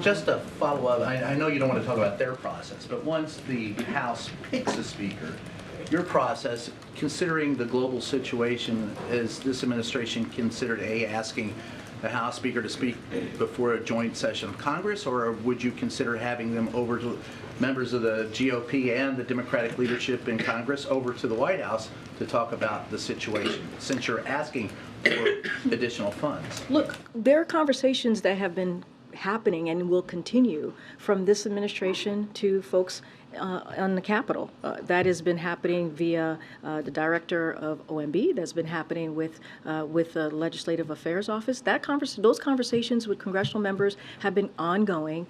Just a follow-up, I know you don't want to talk about their process, but once the House picks a speaker, your process, considering the global situation, is this administration considered asking the House Speaker to speak before a joint session of Congress, or would you consider having them over to members of the GOP and the Democratic leadership in Congress over to the White House to talk about the situation, since you're asking for additional funds? Look, there are conversations that have been happening and will continue from this administration to folks on the Capitol. That has been happening via the director of OMB. That's been happening with the Legislative Affairs Office. Those conversations with congressional members have been ongoing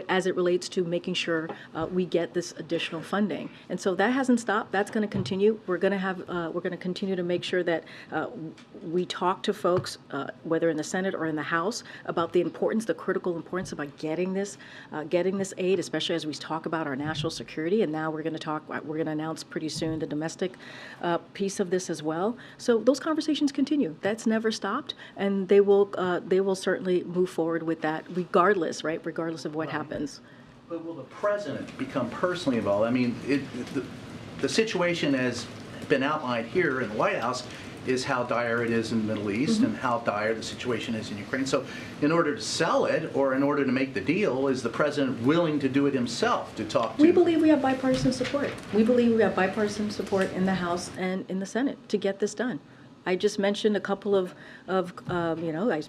as it relates to making sure we get this additional funding. And so that hasn't stopped. That's going to continue. We're going to continue to make sure that we talk to folks, whether in the Senate or in the House, about the importance, the critical importance about getting this aid, especially as we talk about our national security. And now we're going to announce pretty soon the domestic piece of this as well. So those conversations continue. That's never stopped, and they will certainly move forward with that, regardless, right? Regardless of what happens. But will the president become personally involved? I mean, the situation has been outlined here in the White House is how dire it is in the Middle East and how dire the situation is in Ukraine. So in order to sell it, or in order to make the deal, is the president willing to do it himself to talk to? We believe we have bipartisan support. We believe we have bipartisan support in the House and in the Senate to get this done. I just mentioned a couple of I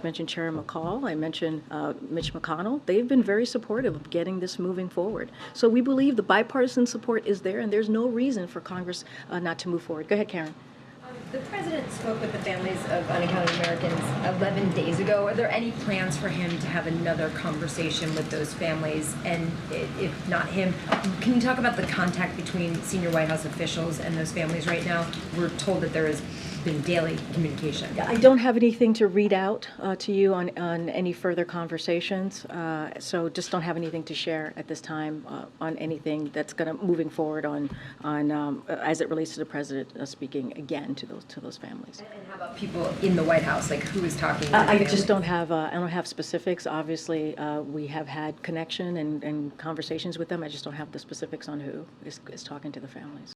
mentioned Chairman McCall, I mentioned Mitch McConnell. They've been very supportive of getting this moving forward. So we believe the bipartisan support is there, and there's no reason for Congress not to move forward. Go ahead, Karen. The president spoke with the families of unaccounted Americans 11 days ago. Are there any plans for him to have another conversation with those families? And if not him, can you talk about the contact between senior White House officials and those families right now? We're told that there has been daily communication. I don't have anything to read out to you on any further conversations, so just don't have anything to share at this time on anything that's going to moving forward on as it relates to the president speaking again to those families. And how about people in the White House? Like, who is talking to the I families? just don't have specifics. Obviously, we have had connection and conversations with them. I just don't have the specifics on who is talking to the families.